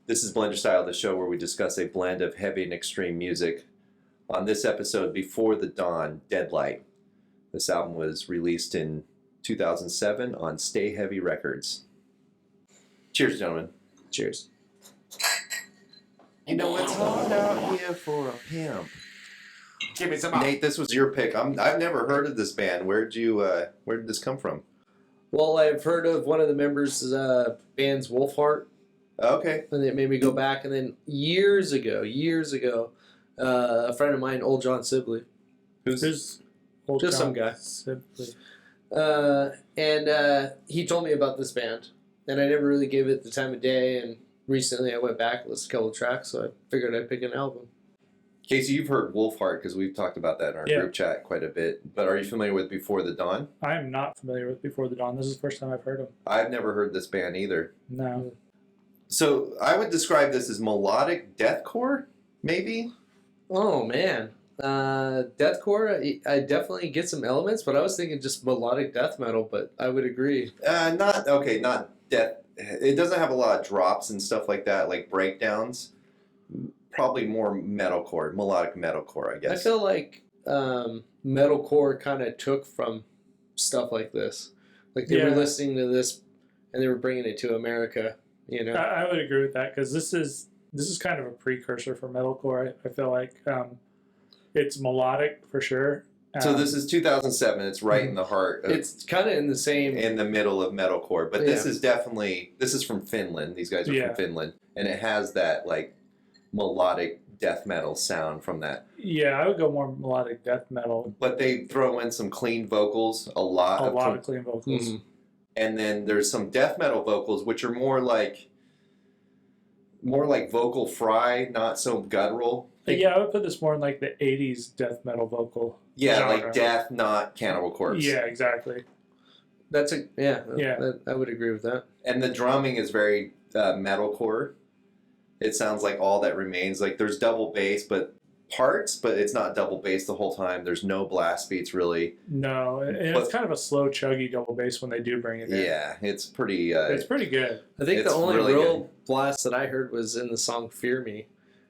This is Blenderstyle, the show where we discuss a blend of heavy and extreme music. On this episode, Before the Dawn, Deadlight. This album was released in 2007 on Stay Heavy Records. Cheers, gentlemen. Cheers. You know it's hard out here for a pimp. Give me some. Nate, this was your pick. I've never heard of this band. Where did this come from? Well, I've heard of one of the members' band's Wolfheart. Okay. And it made me go back. And then years ago, a friend of mine, Old John Sibley. Who's Old Just John some guy. Sibley? And he told me about this band. And I never really gave it the time of day. And recently I went back and listened to a couple of tracks. So I figured I'd pick an album. Casey, you've heard Wolfheart because we've talked about that in our group chat quite a bit. But are you familiar with Before the Dawn? I am not familiar with Before the Dawn. This is the first time I've heard them. I've never heard this band either. No. So I would describe this as melodic deathcore, maybe? Oh, man. Deathcore, I definitely get some elements, but I was thinking just melodic death metal, but I would agree. Not death. It doesn't have a lot of drops and stuff like that, like breakdowns. Probably more metalcore, melodic metalcore, I guess. I feel like metalcore kind of took from stuff like this. Like they were listening to this and they were bringing it to America, you know? I would agree with that because this is kind of a precursor for metalcore. I feel like it's melodic for sure. So this is 2007. It's right in the heart. It's kind of in the middle of metalcore, but this is from Finland. These guys are from Finland, and it has that like melodic death metal sound from that. Yeah, I would go more melodic death metal. But they throw in some clean vocals, a lot of clean vocals. Mm-hmm. And then there's some death metal vocals, which are more like vocal fry, not so guttural. Yeah, I would put this more in like the 80s death metal vocal. Yeah, genre. like Death, not Cannibal Corpse. Yeah, exactly. I would agree with that. And the drumming is very metalcore. It sounds like All That Remains. Like there's double bass, but it's not double bass the whole time. There's no blast beats really. No, and it's kind of a slow, chuggy double bass when they do bring it in. Yeah, it's pretty. It's pretty good. I think the only real blast that I heard was in the song "Fear Me,"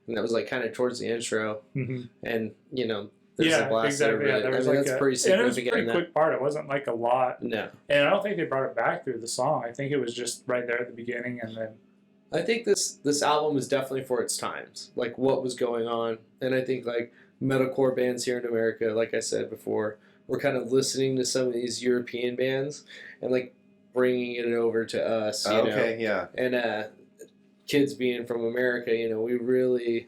and that was like kind of towards the intro. Mm-hmm. And you know, there's a blast exactly. there. There was that's pretty significant. And it was a pretty quick part. It wasn't like a lot. No, and I don't think they brought it back through the song. I think it was just right there at the beginning, and then. I think this album is definitely for its times, like what was going on, and I think like metalcore bands here in America, like I said before, we're kind of listening to some of these European bands and like bringing it over to us. You know? And kids being from America, you know, we really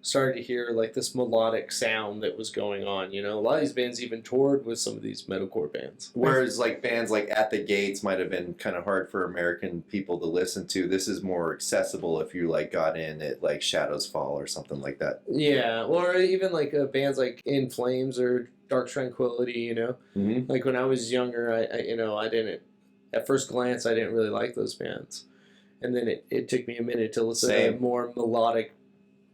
started to hear like this melodic sound that was going on. You know, a lot of these bands even toured with some of these metalcore bands. Whereas like bands like At the Gates might have been kind of hard for American people to listen to. This is more accessible if you like got in at like Shadows Fall or something like that. Yeah, or even like bands like In Flames or Dark Tranquility. You know, like when I was younger, I didn't. At first glance, I didn't really like those bands, and then it took me a minute to listen to more melodic.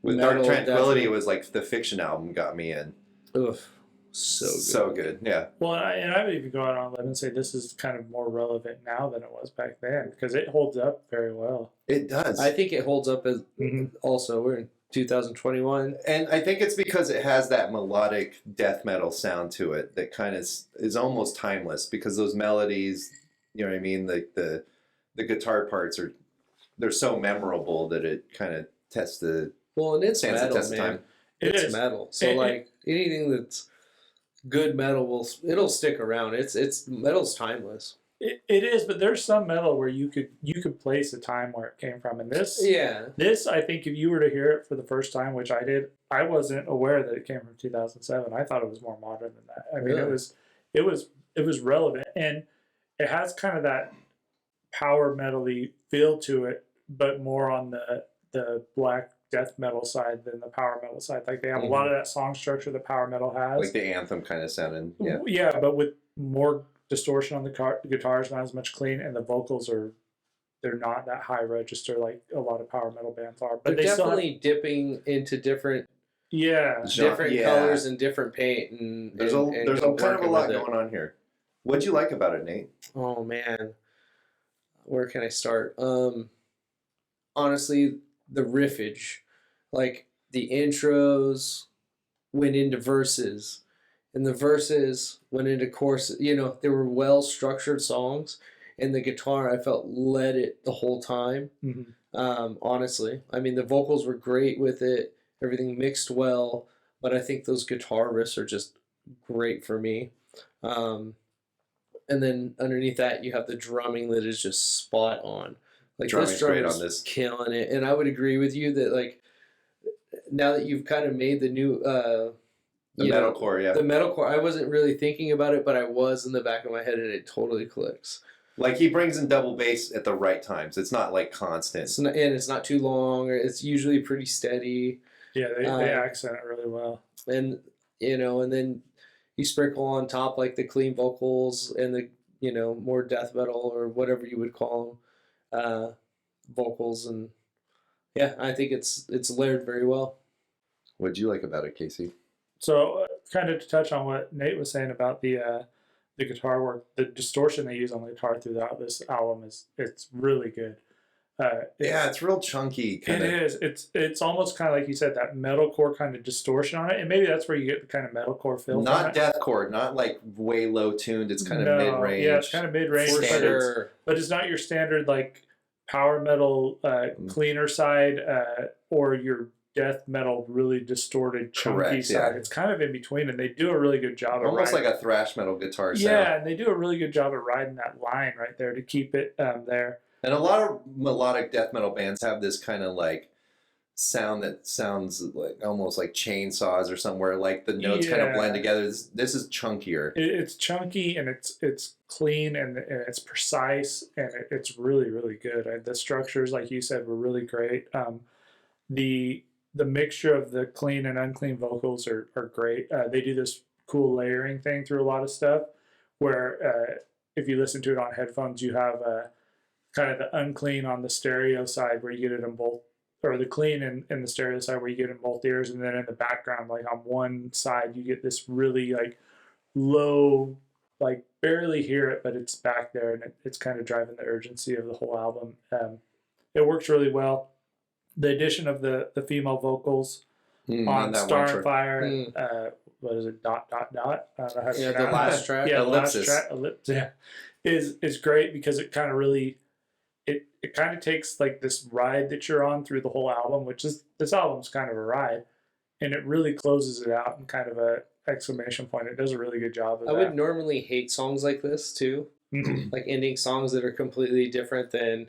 With Dark Tranquility, it was like the Fiction album got me in. Oof. So good. So good, yeah. Well, I would even go out on a limb and say this is kind of more relevant now than it was back then because it holds up very well. It does. I think it holds up as also. We're in 2021. And I think it's because it has that melodic death metal sound to it that kind of is almost timeless because those melodies, you know what I mean? Like the guitar parts they're so memorable that it kind of tests the... Well, and it's metal, man. It's metal. So, like, anything that's good metal, it'll stick around. Metal's timeless. It is, but there's some metal where you could place a time where it came from. And this, I think if you were to hear it for the first time, which I did, I wasn't aware that it came from 2007. I thought it was more modern than that. I mean, it was relevant, and it has kind of that power metal-y feel to it, but more on the black death metal side than the power metal side. Like they have a lot of that song structure that power metal has. Like the anthem kind of sounding. Yeah. Yeah, but with more distortion on the guitars, not as much clean, and the vocals they're not that high register like a lot of power metal bands are. But they're definitely dipping into different different colors and different paint and there's kind of a lot going on here. What'd you like about it, Nate? Oh man. Where can I start? Honestly, the riffage, like the intros went into verses, and the verses went into choruses. You know, they were well structured songs, and the guitar I felt led it the whole time. Honestly, I mean the vocals were great with it. Everything mixed well, but I think those guitar riffs are just great for me. And then underneath that, you have the drumming that is just spot on. Like this drum is killing it, and I would agree with you that like now that you've kind of made the new the metalcore, the metalcore, I wasn't really thinking about it, but I was in the back of my head, and it totally clicks. Like he brings in double bass at the right times. It's not like constant, and it's not too long. Or it's usually pretty steady. Yeah, they accent it really well, and and then you sprinkle on top like the clean vocals and the more death metal or whatever you would call them vocals, and yeah, I think it's layered very well. What did you like about it, Casey? So kind of to touch on what Nate was saying about the guitar work, the distortion they use on the guitar throughout this album it's really good. It's real chunky. It is. It's almost kind of like you said, that metalcore kind of distortion on it, and maybe that's where you get the kind of metalcore feel. Not deathcore, not like way low tuned. It's kind of mid range. Yeah, it's kind of mid range, but it's not your standard like power metal cleaner side or your death metal really distorted chunky side. Yeah. It's kind of in between, and they do a really good job. Almost like a thrash metal guitar sound. Yeah, and they do a really good job of riding that line right there to keep it there. And a lot of melodic death metal bands have this kind of like sound that sounds like almost like chainsaws or somewhere, like the notes kind of blend together. This is chunkier. It's chunky, and it's clean, and it's precise, and it's really, really good. The structures, like you said, were really great. The mixture of the clean and unclean vocals are great. They do this cool layering thing through a lot of stuff where if you listen to it on headphones, you have kind of the unclean on the stereo side where you get it in both, or the clean in the stereo side where you get it in both ears, and then in the background, like on one side, you get this really like low, like barely hear it, but it's back there, and it's kind of driving the urgency of the whole album. It works really well. The addition of the female vocals on Star and Fire, what is it, ... I don't know how to the last track. Yeah, the last track, is great because it kind of really, it kind of takes like this ride that you're on through the whole album, which is, this album's kind of a ride, and it really closes it out in kind of a exclamation point. It does a really good job of that. I would normally hate songs like this too, like ending songs that are completely different than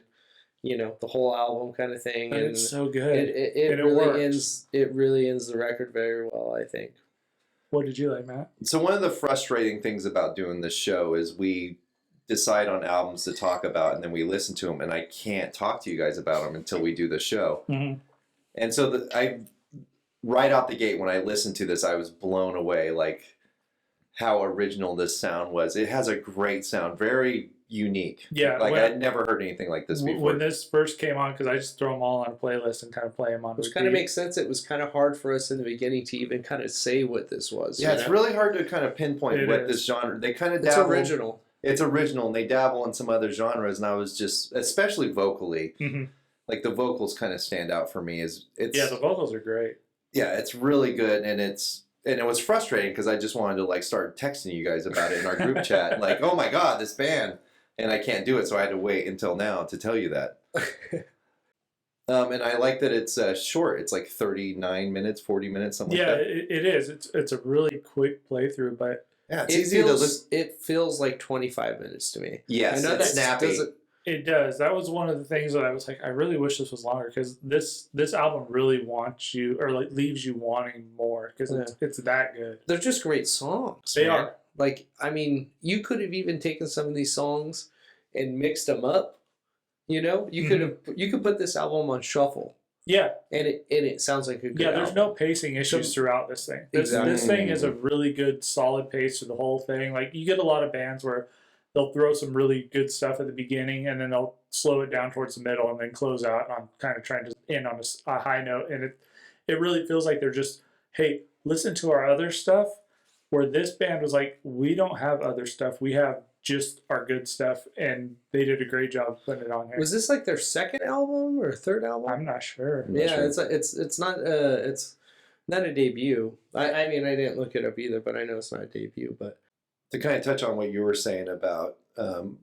the whole album kind of thing. But and it's so good. It really ends. It really ends the record very well, I think. What did you like, Matt? So one of the frustrating things about doing this show is we decide on albums to talk about, and then we listen to them, and I can't talk to you guys about them until we do the show. And so right out the gate, when I listened to this, I was blown away, like how original this sound was. It has a great sound, very unique. Yeah, like I'd never heard anything like this before. When this first came on, because I just throw them all on a playlist and kind of play them on. Which kind of makes sense. It was kind of hard for us in the beginning to even kind of say what this was. Yeah, it's really hard to kind of pinpoint this genre. They kind of dabble. It's original. It's original, and they dabble in some other genres, and I was just, especially vocally, like the vocals kind of stand out for me. The vocals are great. Yeah, it's really good, and it was frustrating because I just wanted to like start texting you guys about it in our group chat, like, oh my god, this band. And I can't do it, so I had to wait until now to tell you that. And I like that it's short. It's like 39 minutes, 40 minutes, something like that. Yeah, it is. It's a really quick playthrough, but yeah, it's easy to listen. It feels like 25 minutes to me. Yes, I know it's snappy. It does. That was one of the things that I was like, I really wish this was longer, because this album really wants you, or like leaves you wanting more, because it's that good. They're just great songs. They are. Like, I mean, you could have even taken some of these songs and mixed them up. You could put this album on shuffle. Yeah, and it sounds like a good album. There's no pacing issues throughout this thing. This thing is a really good, solid pace for the whole thing. Like, you get a lot of bands where they'll throw some really good stuff at the beginning, and then they'll slow it down towards the middle, and then close out on kind of trying to end on a high note. And it really feels like they're just, hey, listen to our other stuff. Where this band was like, we don't have other stuff. We have just are good stuff, and they did a great job of putting it on here. Was this like their second album or third album? I'm not sure. It's not a debut. I mean, I didn't look it up either, but I know it's not a debut. But to kind of touch on what you were saying about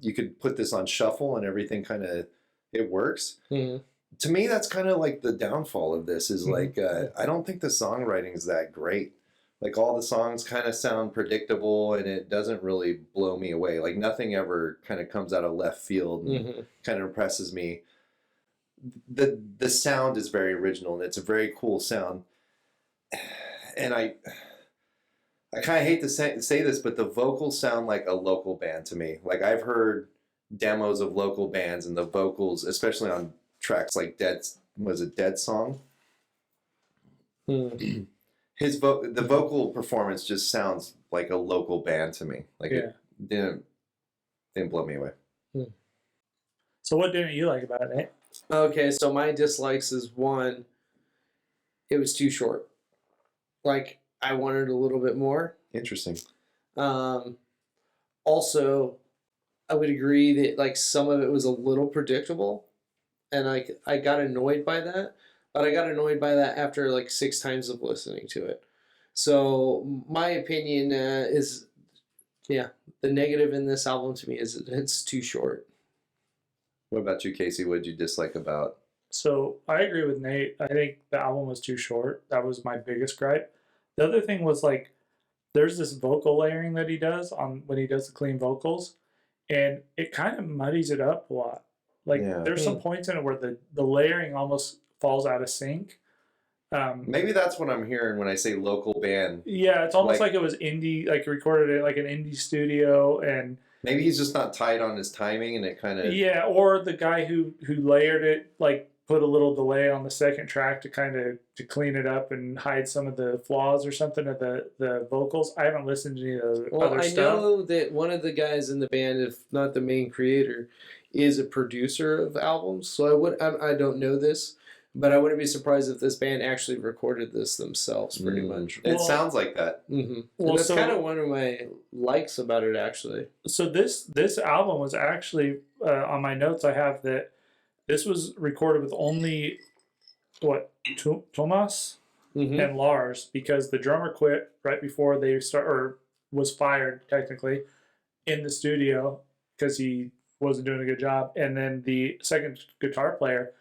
you could put this on shuffle and everything kind of it works. Mm-hmm. To me, that's kind of like the downfall of this is like I don't think the songwriting is that great. Like all the songs kind of sound predictable and it doesn't really blow me away. Like nothing ever kind of comes out of left field and kind of impresses me. The sound is very original and it's a very cool sound. And I kind of hate to say this, but the vocals sound like a local band to me. Like I've heard demos of local bands and the vocals, especially on tracks like Dead Song? The vocal performance just sounds like a local band to me. Like it didn't blow me away. So what didn't you like about it, Nate? Okay, so my dislikes is one, it was too short. Like I wanted a little bit more. Interesting. Also, I would agree that like some of it was a little predictable, and I got annoyed by that. But I got annoyed by that after like 6 times of listening to it. So my opinion is, the negative in this album to me is it's too short. What about you, Casey? What did you dislike about? So I agree with Nate. I think the album was too short. That was my biggest gripe. The other thing was like, there's this vocal layering that he does when he does the clean vocals, and it kind of muddies it up a lot. Like there's some points in it where the layering almost falls out of sync. Maybe that's what I'm hearing when I say local band. Yeah, it's almost like it was indie, like recorded it like an indie studio, and maybe he's just not tight on his timing, and it kind of or the guy who layered it like put a little delay on the second track to kind of to clean it up and hide some of the flaws or something of the vocals. I haven't listened to any of the other stuff. Well, I know that one of the guys in the band, if not the main creator, is a producer of albums. So I don't know this, but I wouldn't be surprised if this band actually recorded this themselves, pretty much. It sounds like that. Mm-hmm. Well, that's kind of one of my likes about it, actually. So this album was actually on my notes. I have that this was recorded with only Thomas and Lars, because the drummer quit right before they was fired technically in the studio because he wasn't doing a good job, and then the second guitar player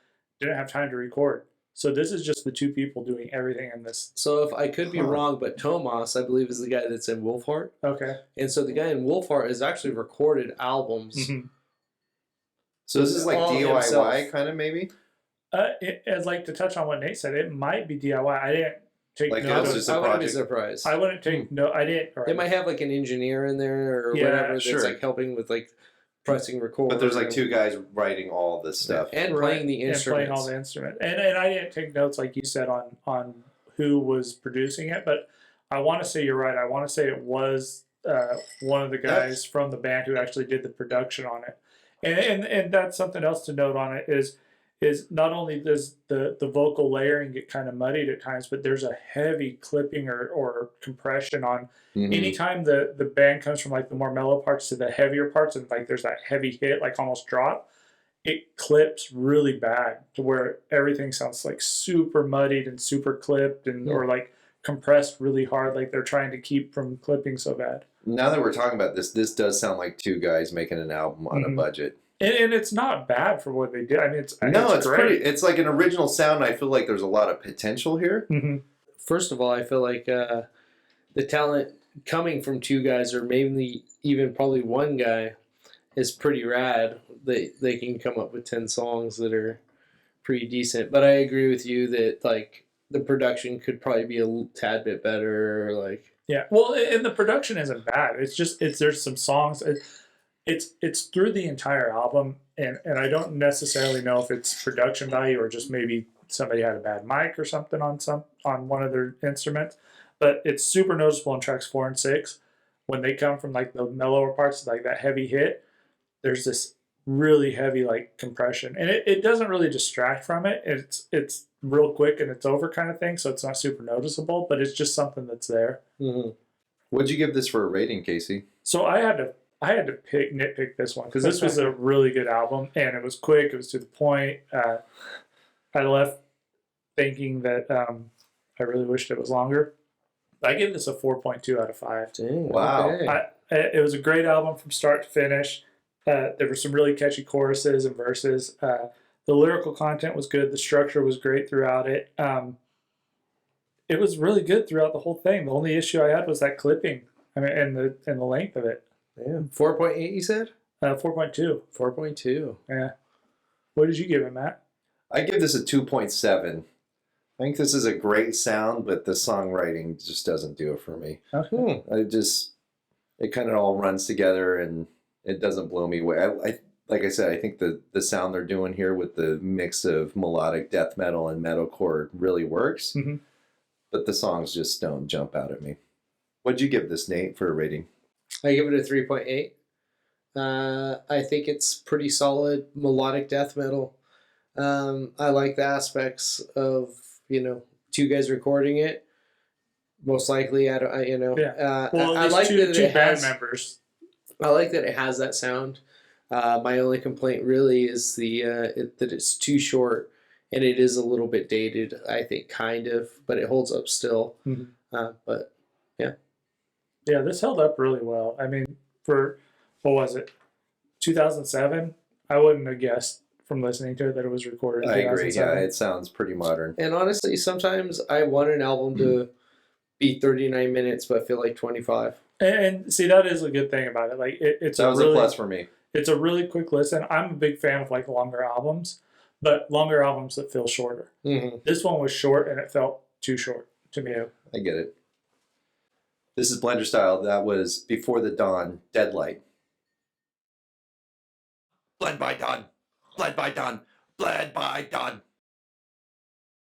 didn't have time to record. So this is just the 2 people doing everything in this. So if I could be wrong, but Thomas, I believe, is the guy that's in Wolfheart. Okay. And so the guy in Wolfheart has actually recorded albums. Mm-hmm. So this is like DIY kind of maybe? I'd like to touch on what Nate said. It might be DIY. I didn't take notes. I wouldn't be surprised. I wouldn't take no. I didn't. They might have like an engineer in there or whatever that's like helping with like pressing record. But there's like 2 guys writing all this stuff and playing the instruments. And playing all the instruments. And I didn't take notes like you said on who was producing it, but I want to say you're right. I want to say it was one of the guys from the band who actually did the production on it. And that's something else to note on it is not only does the vocal layering get kind of muddied at times, but there's a heavy clipping or compression on anytime the band comes from like the more mellow parts to the heavier parts, and like there's that heavy hit, like almost drop, it clips really bad to where everything sounds like super muddied and super clipped and or like compressed really hard, like they're trying to keep from clipping so bad. Now that we're talking about this does sound like 2 guys making an album on a budget. And it's not bad for what they did. I mean, it's great. pretty. It's like an original sound. I feel like there's a lot of potential here. Mm-hmm. First of all, I feel like the talent coming from 2 guys, or maybe even probably 1 guy, is pretty rad. They can come up with 10 songs that are pretty decent. But I agree with you that like the production could probably be a tad bit better. Like well, and the production isn't bad. It's just there's some songs. It's through the entire album, and I don't necessarily know if it's production value or just maybe somebody had a bad mic or something on one of their instruments. But it's super noticeable in tracks 4 and 6 when they come from like the mellower parts, like that heavy hit. There's this really heavy like compression, and it doesn't really distract from it. It's real quick and it's over kind of thing, so it's not super noticeable, but it's just something that's there. What'd you give this for a rating, Casey? So I had to I had to nitpick this one because this was a really good album and it was quick. It was to the point. I left thinking that I really wished it was longer. I give this a 4.2 out of 5. Dang, Wow. okay. It was a great album from start to finish. There were some really catchy choruses and verses. The lyrical content was good. The structure was great throughout it. It was really good throughout the whole thing. The only issue I had was that clipping. I mean, and the length of it. Yeah. 4.8, you said? 4.2. 4.2. Yeah. What did you give it, Matt? I give this a 2.7. I think this is a great sound, but the songwriting just doesn't do it for me. Okay. It kind of all runs together and it doesn't blow me away. Like I said, I think the sound they're doing here with the mix of melodic death metal and metalcore really works, Mm-hmm. but the songs just don't jump out at me. What'd you give this, Nate, for a rating? I give it a 3.8. I think it's pretty solid melodic death metal. I like the aspects of, two guys recording it. Most likely, Yeah. Well, I like that two it band has. members. I like that it has that sound. My only complaint really is that it's too short and it is a little bit dated. I think kind of, but it holds up still. Mm-hmm. But yeah. Yeah, this held up really well. I mean, for, what was it, 2007? I wouldn't have guessed from listening to it that it was recorded in I agree. 2007. Yeah, it sounds pretty modern. And honestly, sometimes I want an album to be 39 minutes, but feel like 25. And see, that is a good thing about it. Like, it's That a was really, a plus for me. It's a really quick listen. I'm a big fan of like longer albums, but longer albums that feel shorter. Mm-hmm. This one was short and it felt too short to me. I get it. This is Blenderstyle. That was Before the Dawn, Deadlight. Blend by Dawn. Blend by Dawn. Blend by Dawn.